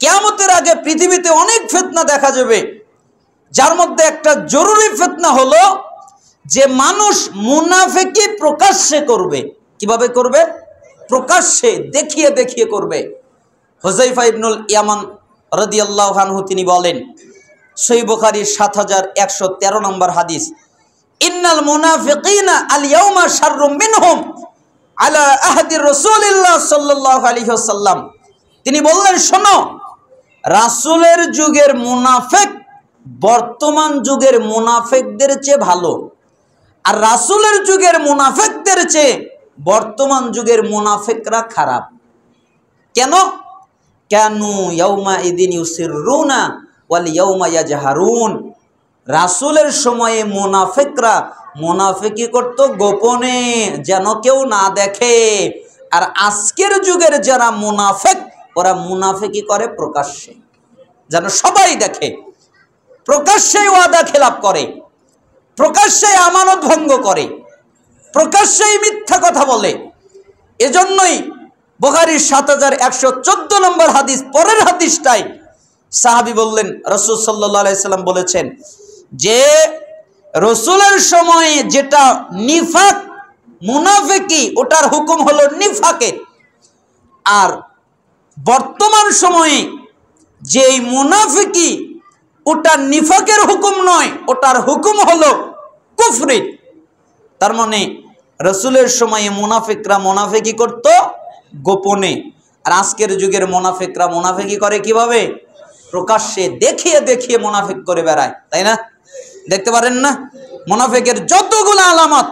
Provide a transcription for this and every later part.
কিয়ামতের আগে পৃথিবীতে অনেক ফিতনা দেখা যাবে, যার মধ্যে একটা জরুরি ফিতনা হলো যে মানুষ মুনাফিকি প্রকাশ্যে করবে। কিভাবে করবে? প্রকাশ্যে, দেখিয়ে দেখিয়ে করবে। হুযায়ফা ইবনুল ইয়ামান রাদিয়াল্লাহু আনহু তিনি বলেন, সহিহ বুখারী ৭১১৩ নম্বর হাদিস, ইন্নাল মুনাফিকিনা আল ইয়াউমা শাররুম মিনহুম আলা আহদি রাসূলিল্লাহ সাল্লাল্লাহু আলাইহি ওয়াসাল্লাম। তিনি বললেন, শোনো, রাসূলের যুগের মুনাফিক বর্তমান যুগের মুনাফিকদের চেয়ে ভালো, আর রাসূলের যুগের মুনাফিকদের চেয়ে বর্তমান যুগের মুনাফিকরা খারাপ। কেন? কানু ইয়াউমা ইদিন ইউসিররুনা ওয়াল ইয়াউমা ইয়াজহারুন। রাসূলের সময়ে মুনাফিকরা মুনাফিকি করত গোপনে, যেন কেউ না দেখে, আর আজকের যুগের যারা মুনাফিক ওরা মুনাফিকি করে প্রকাশ্যে, যেন সবাই দেখে। প্রকাশ্যে ওয়াদা খেলাপ করে, প্রকাশ্যে আমানত ভঙ্গ করে, প্রকাশ্যেই মিথ্যা কথা বলে। এজন্যই বুখারীর ৭১১৪ নম্বর হাদিস, পরের হাদিসটাই সাহাবী বললেন, রাসূল সাল্লাল্লাহু আলাইহি সাল্লাম বলেছেন যে রাসূলের সময়ে যেটা নিফাক মুনাফিকি, ওটার হুকুম হলো নিফাকের, আর বর্তমান সময়ে যেই মুনাফিকি ওটা নিফাকের হুকুম নয়, ওটার হুকুম হলো কুফরি। তার মানে রাসূলের সময়ে মুনাফিকরা মুনাফিকি করত গোপনে, আর আজকের যুগের মুনাফিকরা মুনাফিকি করে কিভাবে? প্রকাশ্যে, দেখিয়ে দেখিয়ে মুনাফিক করে বেড়ায়, তাই না? দেখতে পারেন না মুনাফিকের যতগুলো আলামত,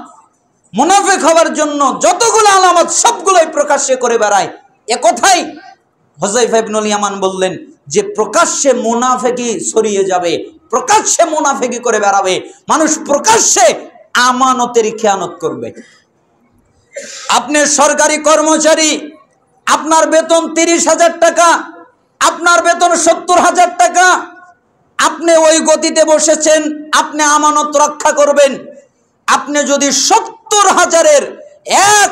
মুনাফিক হওয়ার জন্য যতগুলো আলামত সবগুলোই প্রকাশ্যে করে বেড়ায়। এ কথাই হুযায়ফা ইবনুল ইয়ামান বললেন যে প্রকাশ্যে মুনাফিকি ছড়িয়ে যাবে, প্রকাশ্যে মুনাফিকি করে বেড়াবে মানুষ, প্রকাশ্যে আমানতের খেয়ানত করবে। আপনি সরকারি কর্মচারী, আপনার বেতন ৩০,০০০ টাকা, আপনার বেতন ৭০,০০০ টাকা, আপনি ওই গতিতে বসেছেন, আপনি আমানত রক্ষা করবেন। আপনি যদি ৭০,০০০-এর ১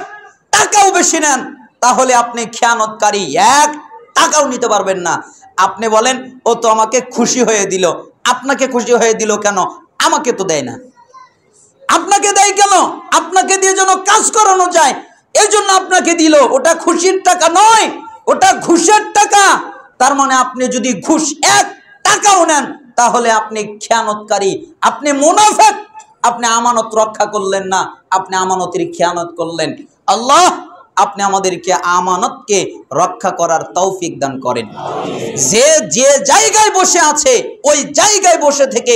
টাকাও বেশি নেন, তাহলে আপনি খেয়ানতকারী, ১ টাকাও নিতে পারবেন না। আপনি বলেন, ও তো আমাকে খুশি হয়ে দিল। আপনাকে খুশি হয়ে দিল কেন? আমাকে তো দেয় না। আপনাকে দেয় কেন? আপনাকে দিয়ে যেন কাজ করানো যায়, এই জন্য আপনাকে দিল। ওটা খুশির টাকা নয়, ওটা ঘুষের টাকা। তার মানে আপনি যদি ঘুষ ১ টাকাও নেন, তাহলে আপনি খেয়ানতকারী, আপনি মুনাফিক, আপনি আমানত রক্ষা করলেন না, আপনি আমানতের খেয়ানত করলেন। আল্লাহ আপনি আমাদেরকে আমানতকে রক্ষা করার তৌফিক দান করেন। যে যে জায়গায় বসে আছে ওই জায়গায় বসে থেকে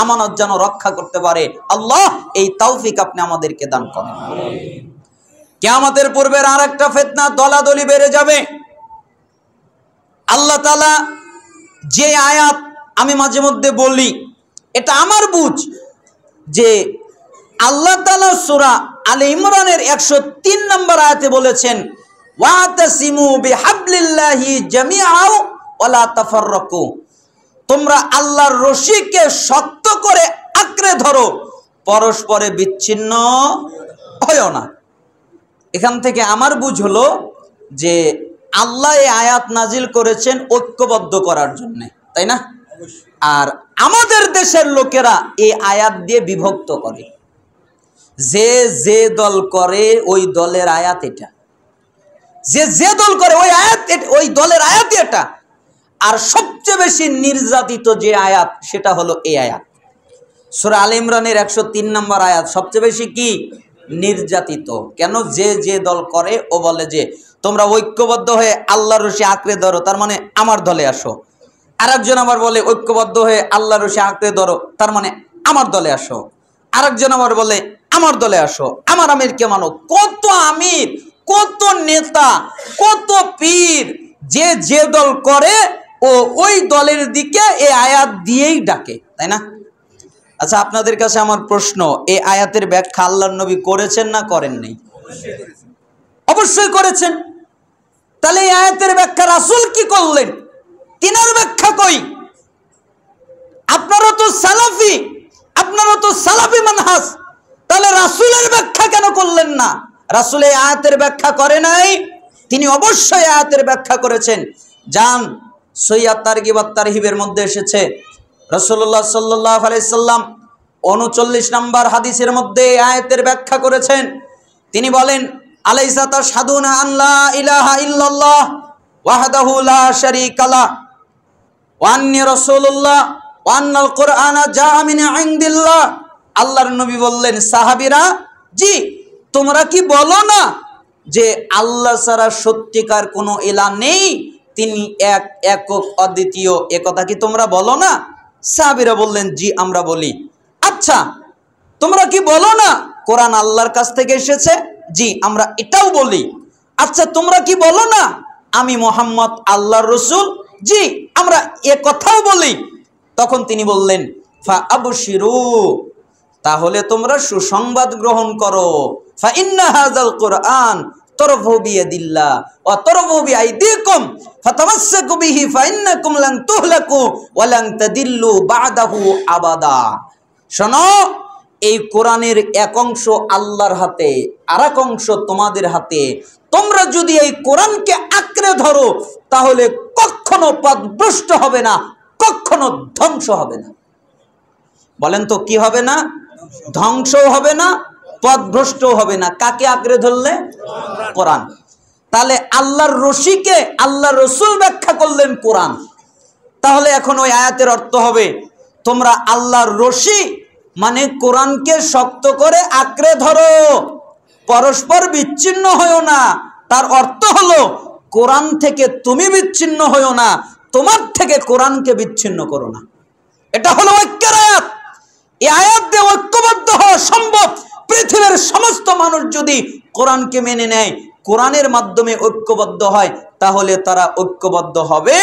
আমানত যেন রক্ষা করতে পারে, আল্লাহ এই তৌফিক আপনি আমাদেরকে দান করেন। কিয়ামতের পূর্বের আরেকটা ফিতনা, দলাদলি বেড়ে যাবে। আল্লাহ তাআলা যে আয়াত আমি মাঝে মধ্যে বলি, এটা আমার বুঝ, যে আল্লাহ তাআলা সূরা আলে ইমরানের ১০৩ নম্বর আয়াতে বলেছেন, ওয়াতাসিমু বিহাবলিল্লাহি জামিআও ওয়ালা তাফাররাকু। তোমরা আল্লাহর রশিকে শক্ত করে আঁকড়ে ধরো, পরস্পরে বিচ্ছিন্ন হয়ো না। এখান থেকে আমার বুঝ হলো যে আল্লাহ এই আয়াত নাজিল করেছেন ঐক্যবদ্ধ করার জন্য, তাই না? আর আমাদের দেশের লোকেরা এই আয়াত দিয়ে বিভক্ত করে, যে যে দল করে ওই দলের আয়াত এটা, যে যে দল করে ওই আয়াত, ওই দলের আয়াত এটা। আর সবচেয়ে বেশি নির্যাতিত যে আয়াত সেটা হলো এই আয়াত, সূরা আলে ইমরানের ১০৩ নম্বর আয়াত। সবচেয়ে বেশি কি নির্যাতিত? কেন? যে যে দল করে ও বলে যে তোমরা ঐক্যবদ্ধ হয়ে আল্লাহর রশি আঁকড়ে ধরো, তার মানে আমার দলে আসো। আরেকজন আবার বলে ঐক্যবদ্ধ হয়ে আল্লাহর রশি আঁকড়ে ধরো, তার মানে আমার দলে আসো। আরেকজন আবার বলে আমার দলে আসো, আমার আমিরকে মানো। কত আমির, কত নেতা, কত পীর, যে যে দল করে ও ওই দলের দিকে এই আয়াত দিয়েই ডাকে, তাই না? আচ্ছা, আপনাদের কাছে আমার প্রশ্ন, এই আয়াতের ব্যাখ্যা আল্লাহর নবী করেছেন না করেন নাই? অবশ্যই করেছেন। তাহলে এই আয়াতের ব্যাখ্যা রাসূল কি করলেন? তিনার ব্যাখ্যা কই? আপনারা তো সালাফি, আপনারা তো সালাফি মানহাজ, তাহলে রাসূলের ব্যাখ্যা কেন করলেন না? রাসূল এই আয়াতের ব্যাখ্যা করে নাই, তিনি অবশ্যই আয়াতের ব্যাখ্যা করেছেন। যান সহিহ তারগিব ওয়াত তারহিবের মধ্যে এসেছে, রাসূলুল্লাহ সাল্লাল্লাহু আলাইহি সাল্লাম 39 নম্বর হাদিসের মধ্যে এই আয়াতের ব্যাখ্যা করেছেন। তিনি বলেন, আলাইসা তাশহাদুনা আন লা ইলাহা ইল্লাল্লাহ ওয়াহদাহু লা শারীকা লা ওয়া আন্নী রাসূলুল্লাহ ওয়া আন্নাল কুরআনা জাআ মিন ইনদিল্লাহ। আল্লাহর নবী বললেন, সাহাবীরা, জি তোমরা কি বলো না যে আল্লাহ ছাড়া সত্যিকার কোনো ইলাহ নেই, তিনি এক, একক, অদ্বিতীয়, এ কথা কি তোমরা বলো না? সাহাবীরা বললেন, জি আমরা বলি। আচ্ছা তোমরা কি বলো না কোরআন আল্লাহর কাছ থেকে এসেছে? জি আমরা এটাও বলি। আচ্ছা তোমরা কি বলো না আমি মুহাম্মদ আল্লাহর রাসূল? জি আমরা এ কথাও বলি। তখন তিনি বললেন, ফা আবশিরু, তাহলে তোমরা সুসংবাদ গ্রহণ করো। ফা ইন্না হাযাল কুরআন তরফু বিয়াদিল্লাহ ওয়া তরফু বিআইদিকুম ফাতামাসসাকু বিহি ফা ইন্নাকুম লান তুহলাকু ওয়া লান তাদিল্লু বা'দাহু আবাদা। শোনো, এই কোরআনের এক অংশ আল্লাহর হাতে, আর এক অংশ তোমাদের হাতে। তোমরা যদি এই কোরআনকে আঁকড়ে ধরো তাহলে কখনো পথভ্রষ্ট হবে না, কখনো ধ্বংস হবে না। বলেন তো কি হবে না? ধ্বংসও হবে না, পথভ্রষ্টও হবে না। কাকে আঁকড়ে ধরলে? কোরআন। তাহলে আল্লাহর রশিকে আল্লাহর রাসূল ব্যাখ্যা করলেন কোরআন। তাহলে এখন ওই আয়াতের অর্থ হবে, তোমরা আল্লাহর রশি মানে কোরআনকে শক্ত করে আঁকড়ে ধরো, পরস্পর বিচ্ছিন্ন হয়ো না। তার অর্থ হলো কোরআন থেকে তুমি বিচ্ছিন্ন হয়ো না, তোমার থেকে কোরআনকে বিচ্ছিন্ন করো না। এটা হলো ঐক্যের আয়াত। এই আয়াত দিয়ে ঐক্যবদ্ধ হওয়া সম্ভব। পৃথিবীর সমস্ত মানুষ যদি কোরআনকে মেনে নেয়, কোরআনের মাধ্যমে ঐক্যবদ্ধ হয়, তাহলে তারা ঐক্যবদ্ধ হবে।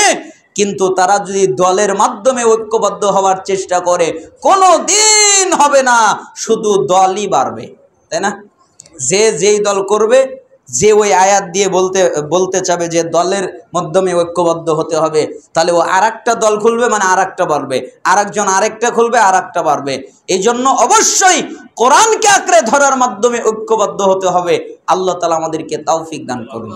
কিন্তু তারা যদি দলের মাধ্যমে ঐক্যবদ্ধ হওয়ার চেষ্টা করে, কোনো দিন হবে না, শুধু দলই বাড়বে, তাই না? যে যেই দল করবে, যে ওই আয়াত দিয়ে বলতে চাবে যে দলের মাধ্যমে ঐক্যবদ্ধ হতে হবে, তাহলে ও আরেকটা দল খুলবে, মানে আরেকটা বাড়বে, আরেকজন আরেকটা খুলবে, আরেকটা বাড়বে। এই জন্য অবশ্যই কোরআনকে আঁকড়ে ধরার মাধ্যমে ঐক্যবদ্ধ হতে হবে। আল্লাহ তাআলা আমাদেরকে তৌফিক দান করুন।